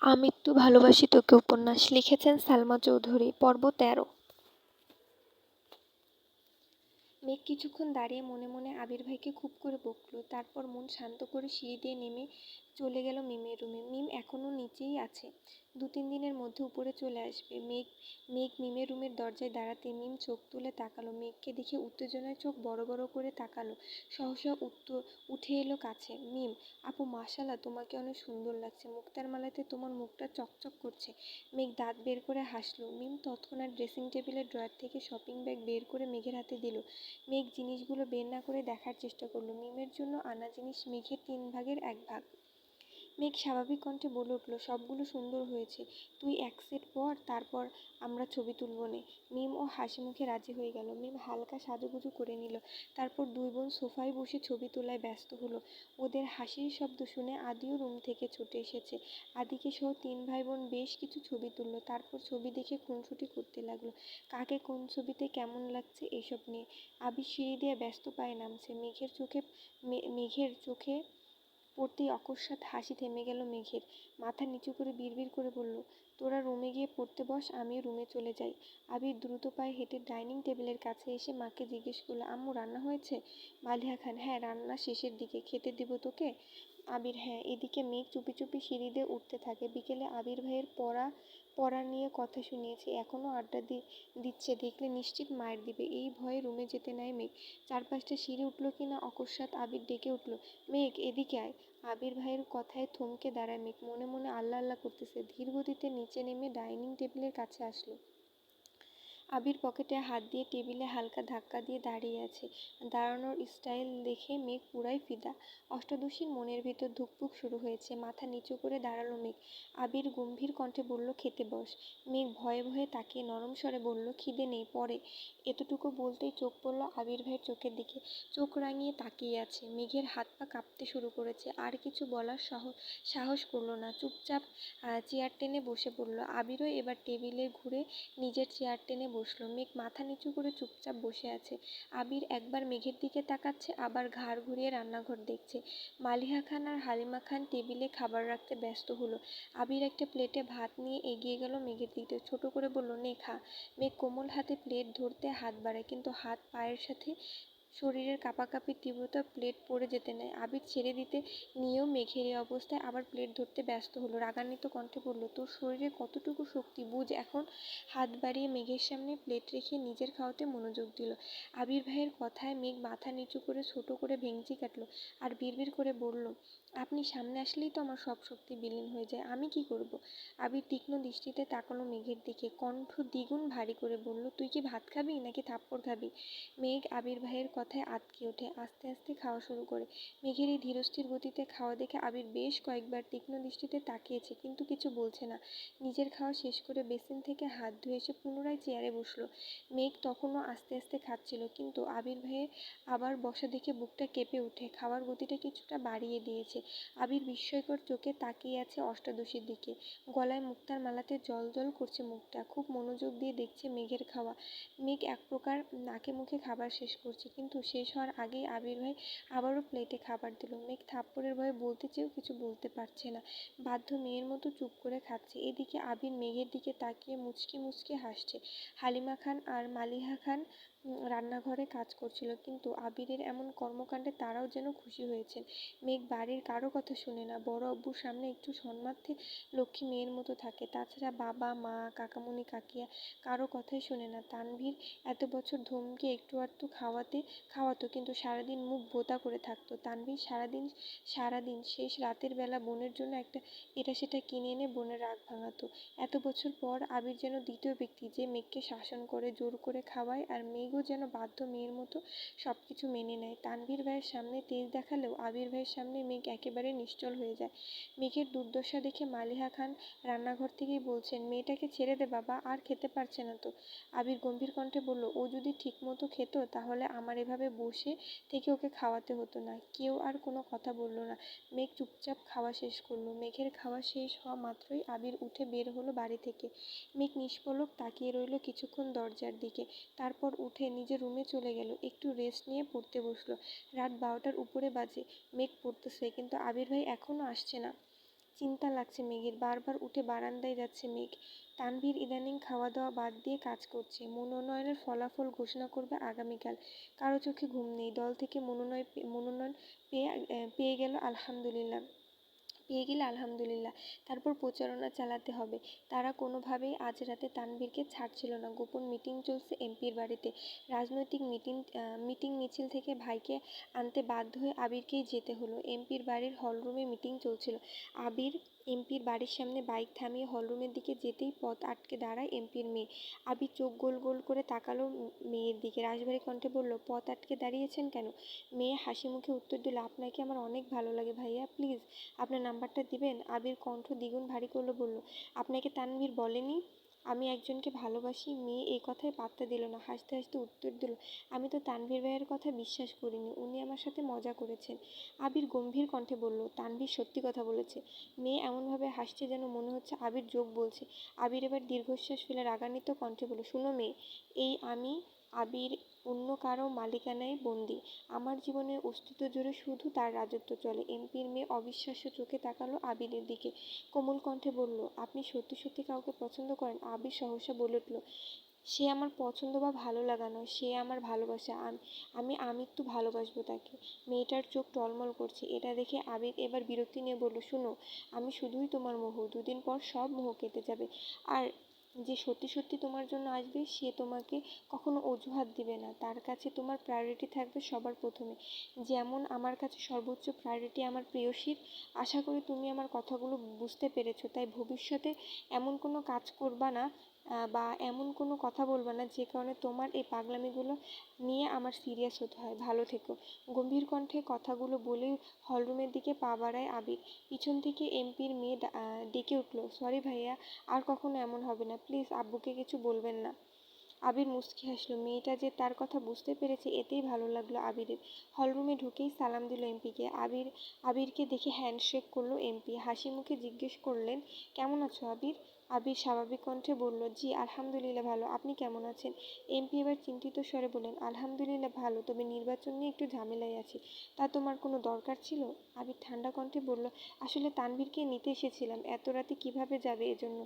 আমৃত্যু ভালোবাসি তোকে উপন্যাস লিখেছেন সালমা চৌধুরী। পর্ব ১৩। মেঘ কিছুক্ষণ দাঁড়িয়ে মনে মনে আবির ভাইকে খুব করে বকল। তারপর মন শান্ত করে সিঁড়ি দিয়ে নেমে চলে গেল মিমের রুমে। মিম এখনও নিচেই আছে, ২-৩ দিনের মধ্যে উপরে চলে আসবে। মেঘ মেঘ মিমের রুমের দরজায় দাঁড়াতে মিম চোখ তুলে তাকালো। মেঘকে দেখে উত্তেজনায় চোখ বড় বড় করে তাকালো। সহসা উঠে এলো কাছে। মিম আপু, মাশাআল্লাহ, তোমাকে অনেক সুন্দর লাগছে। মুক্তার মালাতে তোমার মুখটা চকচক করছে। মেঘ দাঁত বের করে হাসলো। মিম তৎক্ষণাৎ ড্রেসিং টেবিলের ড্রয়ার থেকে শপিং ব্যাগ বের করে মেঘের হাতে দিল। মেঘ জিনিসগুলো বের না করে দেখার চেষ্টা করলো। মিমের জন্য আনা জিনিস মেঘের ৩ ভাগের ১ ভাগ। মেঘ স্বাভাবিক কণ্ঠে বলে উঠল, সবগুলো সুন্দর হয়েছে, তুই এক সেট পর, তারপর আমরা ছবি তুলব নে। মিম ও হাসি মুখে রাজি হয়ে গেল। মিম হালকা সাজুগুজু করে নিল। তারপর দুই বোন সোফায় বসে ছবি তোলায় ব্যস্ত হলো। ওদের হাসির শব্দ শুনে আদিও রুম থেকে ছুটে এসেছে। আদিকে সহ ৩ ভাই বোন বেশ কিছু ছবি তুলল। তারপর ছবি দেখে খুনসুটি করতে লাগলো, কাকে কোন ছবিতে কেমন লাগছে এসব নিয়ে। আবির সিঁড়ি দিয়ে ব্যস্ত পায়ে নামছে। মেঘের চোখে পড়তেই অকস্মাৎ হাসি থেমে গেল মেঘের। মাথা নিচু করে বিড়বিড় করে বলল, তোরা রুমে গিয়ে পড়তে বস, আমিও রুমে চলে যাই। আবির দ্রুত পায়ে হেঁটে ডাইনিং টেবিলের কাছে এসে মাকে জিজ্ঞেস করলো, আম্মু রান্না হয়েছে? মালিহা খান, হ্যাঁ, রান্না শেষের দিকে, খেতে দিব তোকে? আবির, হ্যাঁ। এদিকে মেঘ চুপি চুপি সিঁড়ি দিয়ে উঠতে থাকে। বিকেলে আবির ভাইয়ের পড়া নিয়ে কথা শুনিয়েছি, এখনও আড্ডা দিচ্ছে, দেখলে নিশ্চিত মায়ের দিবে, এই ভয়ে রুমে যেতে নেয় মেঘ। ৪-৫টা সিঁড়ি উঠল কিনা অকস্মাৎ আবির ডেকে উঠল, মেঘ এদিকে আয়। আবির ভাইয়ের কথায় থমকে দাঁড়ায় মেঘ। মনে মনে আল্লাহ আল্লাহ করতেছে। ধীর গতিতে নিচে নেমে ডাইনিং টেবিলের কাছে আসলো। আবির পকেটে হাত দিয়ে টেবিলে হালকা ধাক্কা দিয়ে দাঁড়িয়ে আছে। দাঁড়ানোর স্টাইল দেখে মেঘ পুরাই ফিদা। অষ্টাদশীর মনের ভেতর ধুকপুক শুরু হয়েছে। মাথা নিচু করে দাঁড়ালো মেঘ। আবির গম্ভীর কণ্ঠে বলল, খেতে বস। মেঘ ভয়ে ভয়ে তাকিয়ে নরম স্বরে বলল, খিদে নেই, পরে। এতটুকু বলতেই চোখ পড়ল আবির ভাইয়ের চোখের দিকে। চোখ রাঙিয়ে তাকিয়ে আছে। মেঘের হাত পা কাঁপতে শুরু করেছে। আর কিছু বলার সাহস করলো না। চুপচাপ চেয়ার টেনে বসে পড়ল। আবিরও এবার টেবিলে ঘুরে নিজের চেয়ার টেনে বসলো। মেঘ মাথা নিচু করে চুপচাপ বসে আছে। আবির একবার মেঘের দিকে তাকাচ্ছে, আবার ঘাড় ঘুরিয়ে রান্নাঘর দেখছে। মালিহা খান আর হালিমা খান টেবিলে খাবার রাখতে ব্যস্ত হলো। আবির একটা প্লেটে ভাত নিয়ে এগিয়ে গেল মেঘের দিকে, ছোট করে বলল, নে খা। মেঘ কোমল হাতে প্লেট ধরতে হাত বাড়ায়, কিন্তু হাত পায়ের সাথে শরীরের কাঁপাকাঁপির তীব্রতা প্লেট পড়ে যেতে নেয়। আবির ছেড়ে দিতে নিয়েও মেঘের এই অবস্থায় আবার প্লেট ধরতে ব্যস্ত হলো। রাগান্বিত কণ্ঠে বলল, তোর শরীরে কতটুকু শক্তি বুঝ এখন। হাত বাড়িয়ে মেঘের সামনে প্লেট রেখে নিজের খাওয়াতে মনোযোগ দিল। আবির ভাইয়ের কথায় মেঘ মাথা নিচু করে ছোট করে ভেঙচি কাটল আর বিড়বিড় করে বলল, আপনি সামনে আসলেই তো আমার সব শক্তি বিলীন হয়ে যায়, আমি কি করব? আবির তীক্ষ্ণ দৃষ্টিতে তাকালো মেঘের দিকে, কণ্ঠ দ্বিগুণ ভারী করে বলল, তুই কি ভাত খাবি নাকি থাপ্পড় খাবি? মেঘ আবির ভাইয়ের কথায় আঁতকে ওঠে, আস্তে আস্তে খাওয়া শুরু করে। মেঘের এই ধীরস্থির গতিতে খাওয়া দেখে আবির বেশ কয়েকবার তীক্ষ্ণ দৃষ্টিতে তাকিয়েছে, কিন্তু কিছু বলছে না। নিজের খাওয়া শেষ করে বেসিন থেকে হাত ধুয়ে এসে পুনরায় চেয়ারে বসলো। মেঘ তখনও আস্তে আস্তে খাচ্ছিল, কিন্তু আবির ভাইয়ের আবার বসা দেখে বুকটা কেঁপে ওঠে। খাওয়ার গতিটা কিছুটা বাড়িয়ে দিয়েছে। আবির বিস্ময়কর চোখে তাকিয়ে আছে অষ্টাদশীর দিকে। গলায় মুক্তার মালাতে জল জল করছে মুখটা। খুব মনোযোগ দিয়ে দেখছে মেঘের খাওয়া। মেঘ এক প্রকার নাকে মুখে খাবার শেষ করছে, কিন্তু শেষ হওয়ার আগেই আবির ভাই আবারও প্লেটে খাবার দিল। মেঘ থাপ্পড়ের ভয়ে বলতে চেয়েও কিছু বলতে পারছে না, বাধ্য মেয়ের মতো চুপ করে খাচ্ছে। এদিকে আবির মেঘের দিকে তাকিয়ে মুচকি মুচকি হাসছে। হালিমা খান আর মালিহা খান রান্নাঘরে কাজ করছিল, কিন্তু আবিরের এমন কর্মকাণ্ডে তারাও যেন খুশি হয়েছেন। মেঘ বাড়ির কারো কথা শুনে না, বড় আব্বুর সামনে একটু সম্মানে লক্ষ্মী মেয়ের মতো থাকে। তাছাড়া বাবা মা কাকামুনি কাকিয়া কারো কথাই শোনে না। তানভীর এত বছর ধমকে একটু আধটু খাওয়াতো, কিন্তু সারাদিন মুখ ভোঁতা করে থাকতো। তানভীর সারাদিন শেষ রাতের বেলা বোনের জন্য একটা এটা সেটা কিনে এনে বোনের রাগ ভাঙাতো। এত বছর পর আবির যেন দ্বিতীয় ব্যক্তি, যে মেঘকে শাসন করে, জোর করে খাওয়ায়, আর মেঘও যেন বাধ্য মেয়ের মতো সবকিছু মেনে নেয়। তানভীর ভাইয়ের সামনে তেজ দেখালেও আবির ভাইয়ের সামনে মেঘ একেবারে নিশ্চল হয়ে যায়। মেঘের দুর্দশা দেখে মালিহা খান রান্নাঘর থেকেই বলছেন, মেয়েটাকে ছেড়ে দে বাবা, আর খেতে পারছে না তো। আবির গম্ভীর কণ্ঠে বলল, ও যদি ঠিক মতো খেত তাহলে আমার এভাবে বসে থেকে ওকে খাওয়াতে হতো না। কেউ আর কোনো কথা বলল না। মেঘ চুপচাপ খাওয়া শেষ করলো। মেঘের খাওয়া শেষ হওয়া মাত্রই আবির উঠে বের হলো বাড়ি থেকে। মেঘ নিষ্পলক তাকিয়ে রইল কিছুক্ষণ দরজার দিকে, তারপর উঠে নিজের রুমে চলে গেল। একটু রেস্ট নিয়ে পড়তে বসলো। রাত 12টার উপরে বাজে। মেঘ পড়তেছে, কিন্তু আবির ভাই এখনও আসছে না। চিন্তা লাগছে মেঘের। বারবার উঠে বারান্দায় যাচ্ছে মেঘ। তানভীর ইদানিং খাওয়া দাওয়া বাদ দিয়ে কাজ করছে। মনোনয়নের ফলাফল ঘোষণা করবে আগামীকাল। কারো চোখে ঘুম নেই। দল থেকে মনোনয়ন পেয়ে গেলে আলহামদুলিল্লাহ। তারপর প্রচারণা চালাতে হবে। তারা কোনোভাবেই আজ রাতে তানভীরকে ছাড়ছিল না। গোপন মিটিং চলছে এমপির বাড়িতে। রাজনৈতিক মিটিং মিছিল থেকে ভাইকে আনতে বাধ্য হয়ে আবিরকেই যেতে হলো। এমপির বাড়ির হলরুমে মিটিং চলছিল। আবির এমপির বাড়ির সামনে বাইক থামিয়ে হলরুমের দিকে যেতেই পথ আটকে দাঁড়ায় এমপির মেয়ে। আবির চোখ গোল গোল করে তাকালো মেয়ের দিকে। রাশভারী কণ্ঠে বলল, পথ আটকে দাঁড়িয়েছেন কেন? মেয়ে হাসি মুখে উত্তর দিল, আপনাকে আমার অনেক ভালো লাগে ভাইয়া, প্লিজ আপনার নাম্বারটা দিবেন? আবির কণ্ঠ দ্বিগুণ ভারী করলো, বলল, আপনাকে তানভীর বলেনি আমি একজনকে ভালোবাসি? মেয়ে এই কথায় পাত্তা দিল না। হাসতে হাসতে উত্তর দিল, আমি তো তানভীর ভাইয়ের কথা বিশ্বাস করিনি, উনি আমার সাথে মজা করেছেন। আবির গম্ভীর কণ্ঠে বলল, তানভীর সত্যি কথা বলেছে। মেয়ে এমনভাবে হাসছে যেন মনে হচ্ছে আবির যোগ বলছে। আবির এবার দীর্ঘশ্বাস ফেলে রাগান্বিত কণ্ঠে বলল, শুনো মেয়ে, আমি আবির অন্য কারো মালিকানায় বন্দি। আমার জীবনের অস্তিত্ব জুড়ে শুধু তার রাজত্ব চলে। এমপির মেয়ে অবিশ্বাস্য চোখে তাকালো আবিরের দিকে। কোমল কণ্ঠে বলল, আপনি সত্যি সত্যি কাউকে পছন্দ করেন? আবির সহসা বলে উঠল, সে আমার পছন্দ বা ভালো লাগা নয়, সে আমার ভালোবাসা। আমি আমৃত্যু ভালোবাসবো তাকে। মেয়েটার চোখ টলমল করছে। এটা দেখে আবির এবার বিরক্তি নিয়ে বলল, শুনো, আমি শুধুই তোমার মোহ। দুদিন পর সব মোহ কেটে যাবে। আর যে সত্যি সত্যি তোমার জন্য আসবে সে তোমাকে কখনো অজুহাত দিবে না। তার কাছে তোমার প্রায়োরিটি থাকবে সবার প্রথমে। যেমন আমার কাছে সর্বোচ্চ প্রায়োরিটি আমার প্রেয়সীর। আশা করি তুমি আমার কথাগুলো বুঝতে পেরেছো। তাই ভবিষ্যতে এমন কোনো কাজ করবা না বা এমন কোনো কথা বলবা না যে কারণে তোমার এই পাগলামিগুলো নিয়ে আমার সিরিয়াস হতে হয়। ভালো থেকো। গম্ভীর কণ্ঠে কথাগুলো বলেই হলরুমের দিকে পা বাড়ায় আবির। পিছন থেকে এমপির মেয়ে ডেকে উঠল, সরি ভাইয়া, আর কখনো এমন হবে না, প্লিজ আব্বুকে কিছু বলবেন না। আবির মুচকি হাসল। মেয়েটা যে তার কথা বুঝতে পেরেছে এতেই ভালো লাগলো আবিরের। হলরুমে ঢুকেই সালাম দিল এমপিকে। আবিরকে দেখে হ্যান্ডশেক করলো এমপি। হাসি মুখে জিজ্ঞেস করলেন, কেমন আছো আবির? আবির স্বাভাবিক কণ্ঠে বলল, জি আলহামদুলিল্লাহ ভালো, আপনি কেমন আছেন? এমপি এবার চিন্তিত স্বরে বললেন, আলহামদুলিল্লাহ ভালো, তবে নির্বাচন নিয়ে একটু ঝামেলায় আছি। তা তোমার কোনো দরকার ছিল? আবির ঠান্ডা কণ্ঠে বলল, আসলে তানভীরকে নিতে এসেছিলাম, এত রাতে কিভাবে যাবে এজন্য।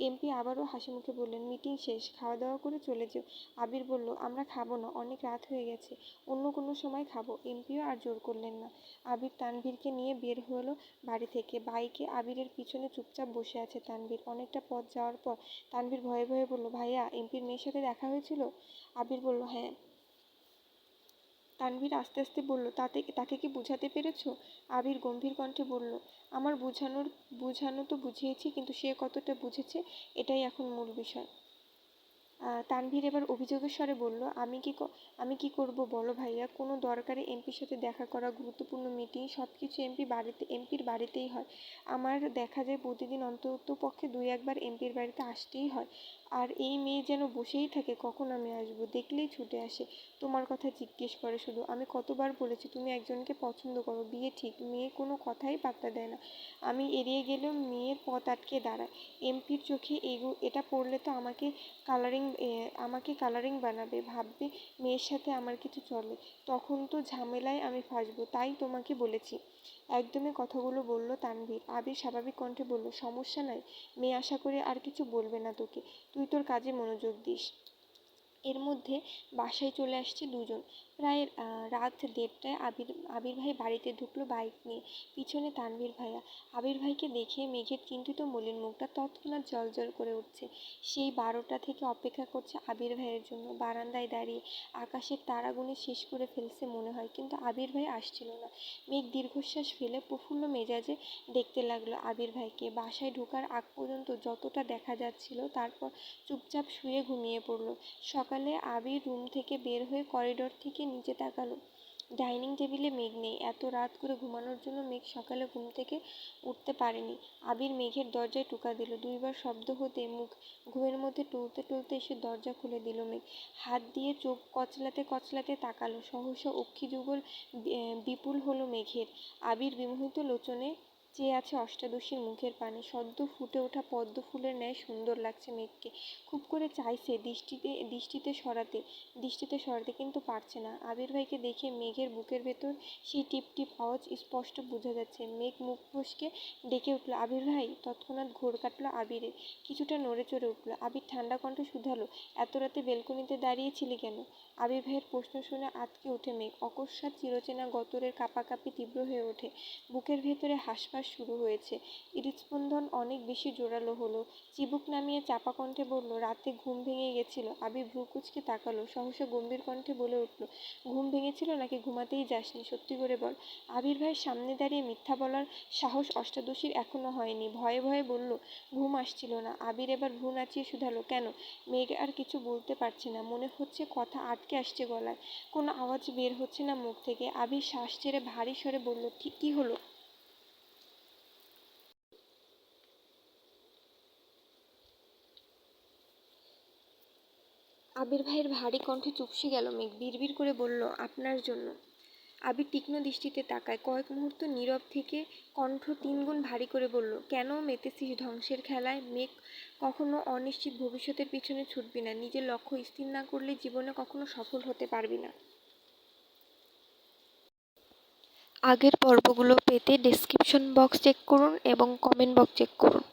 এমপি আবারও হাসি মুখে বললেন, মিটিং শেষ, খাওয়া দাওয়া করে চলে যেও। আবির বলল, আমরা খাবো না, অনেক রাত হয়ে গেছে, অন্য কোনো সময় খাবো। এমপিও আর জোর করলেন না। আবির তানভীরকে নিয়ে বের হলো বাড়ি থেকে। বাইকে আবিরের পিছনে চুপচাপ বসে আছে তানভীর। অনেকটা পথ যাওয়ার পর তানভীর ভয়ে ভয়ে বলল, ভাইয়া এমপির মেয়ের সাথে দেখা হয়েছিল? আবির বলল, হ্যাঁ। তানভীর আস্তে আস্তে বলল, তাকে কি বুঝাতে পেরেছো? আবির গম্ভীর কণ্ঠে বলল, আমার বুঝানো তো বুঝিয়েছি, কিন্তু সে কতটা বুঝেছে এটাই এখন মূল বিষয়। তানভীর এবার অভিযোগের স্বরে বলল, আমি কি করব বলো ভাইয়া? কোনো দরকারে এমপির সাথে দেখা করা, গুরুত্বপূর্ণ মিটিং, সব কিছু এমপির বাড়িতেই হয়। আমার দেখা যায় প্রতিদিন অন্ততপক্ষে 2-1 বার এমপির বাড়িতে আসতেই হয়। আর এই মেয়ে যেন বসেই থাকে, কখন আমি আসবো, দেখলেই ছুটে আসে, তোমার কথা জিজ্ঞেস করে শুধু। আমি কতবার বলেছি তুমি একজনকে পছন্দ করো, বিয়ে ঠিক। মেয়ে কোনো কথাই পাত্তা দেয় না। আমি এড়িয়ে গেলেও মেয়ের পথ আটকে দাঁড়ায়। এমপির চোখে এটা পড়লে তো আমাকে কালারিং বানাবে, ভাববে মেয়ের সাথে আমার কিছু চলে, তখন তো ঝামেলায় আমি ফাঁসবো। তাই তোমাকে বলেছি। একদমই কথাগুলো বলল তানভীর। আবির স্বাভাবিক কণ্ঠে বলল, সমস্যা নাই, মেয়ে আশা করি আর কিছু বলবে না তোকে, তুই তোর কাজে মনোযোগ দিস। এর মধ্যে বাসায় চলে আসছে দুজন। প্রায় রাত 1:30টায় আবির ভাই বাড়িতে ঢুকলো বাইক নিয়ে, পিছনে তানভীর ভাইয়া। আবির ভাইকে দেখে মেঘের চিন্তিত মলিন মুখটা তৎক্ষণাৎ জ্বলজ্বল করে উঠছে। সেই 12টা থেকে অপেক্ষা করছে আবির ভাইয়ের জন্য, বারান্দায় দাঁড়িয়ে আকাশের তারা গুনে শেষ করে ফেলছে মনে হয়, কিন্তু আবির ভাই আসছিল না। মেঘ দীর্ঘশ্বাস ফেলে প্রফুল্ল মেজাজে দেখতে লাগলো আবির ভাইকে। বাসায় ঢোকার আগ পর্যন্ত যতটা দেখা যাচ্ছিল, তারপর চুপচাপ শুয়ে ঘুমিয়ে পড়ল। সকালে আবির রুম থেকে বের হয়ে করিডোর থেকে নিচে তাকালো। ডাইনিং টেবিলে মেঘ নেই। এত রাত করে ঘুমানোর জন্য মেঘ সকালে ঘুম থেকে উঠতে পারেনি। আবির মেঘের দরজায় টোকা দিল। 2বার শব্দ হতে ঘুমের মধ্যে টলতে টলতে এসে দরজা খুলে দিল মেঘ। হাত দিয়ে চোখ কচলাতে কচলাতে তাকালো। সহসা অক্ষিযুগল বিপুল হলো মেঘের। আবির বিমোহিত লোচনে চেয়ে আছে অষ্টাদশীর মুখের পানে। সদ্য ফুটে ওঠা পদ্ম ফুলের ন্যায় সুন্দর লাগছে মেঘকে। খুব করে চাইছে দৃষ্টিতে সরাতে কিন্তু পারছে না। আবির ভাইকে দেখে মেঘের বুকের ভেতর সেই টিপ টিপ আওয়াজ স্পষ্ট বোঝা যাচ্ছে। মেঘ মুখ ফসকে ডেকে উঠল, আবির ভাই। তৎক্ষণাৎ ঘোর কাটল আবিরের, কিছুটা নড়ে চড়ে উঠল। আবির ঠান্ডা কণ্ঠে শুধালো, এত রাতে বেলকনিতে দাঁড়িয়েছিলি কেন? আবির ভাইয়ের প্রশ্ন শুনে আঁতকে ওঠে মেঘ। অকস্মাৎ চিরচেনা গতরের কাঁপাকাঁপি তীব্র হয়ে ওঠে। বুকের ভেতরে হাঁসফাঁস শুরু হয়েছে। হৃৎস্পন্দন অনেক বেশি জোরালো হলো। চিবুক নামিয়ে চাপা কণ্ঠে বলল, রাতে ঘুম ভেঙে গেছিল। আবির ভ্রু কুঁচকে তাকালো। সহসা গম্ভীর কণ্ঠে বলে উঠল, ঘুম ভেঙেছিল নাকি ঘুমাতেই যাসনি? সত্যি করে বল। আবির ভাইয়ের সামনে দাঁড়িয়ে মিথ্যা বলার সাহস অষ্টাদশীর এখনো হয়নি। ভয়ে ভয়ে বলল, ঘুম আসছিল না। আবির এবার ভ্রু নাচিয়ে শুধালো, কেন? মেঘ আর কিছু বলতে পারছে না। মনে হচ্ছে কথা আটকে আসছে গলায়। কোনো আওয়াজ বের হচ্ছে না মুখ থেকে। আবির শ্বাস ছেড়ে ভারী স্বরে বলল, ঠিক কী হলো? আবির ভাইয়ের ভারী কণ্ঠে চুপসে গেল মেঘ। বিড়বিড় করে বলল, আপনার জন্য। আবির তীক্ষ্ণ দৃষ্টিতে তাকায়। কয়েক মুহূর্ত নীরব থেকে কণ্ঠ তিনগুণ ভারী করে বলল, কেন মেতেছিস ধ্বংসের খেলায়? মেঘ, কখনো অনিশ্চিত ভবিষ্যতের পিছনে ছুটবি না। নিজের লক্ষ্য স্থির না করলে জীবনে কখনো সফল হতে পারবি না। আগের পর্বগুলো পেতে ডেসক্রিপশন বক্স চেক করুন এবং কমেন্ট বক্স চেক করুন।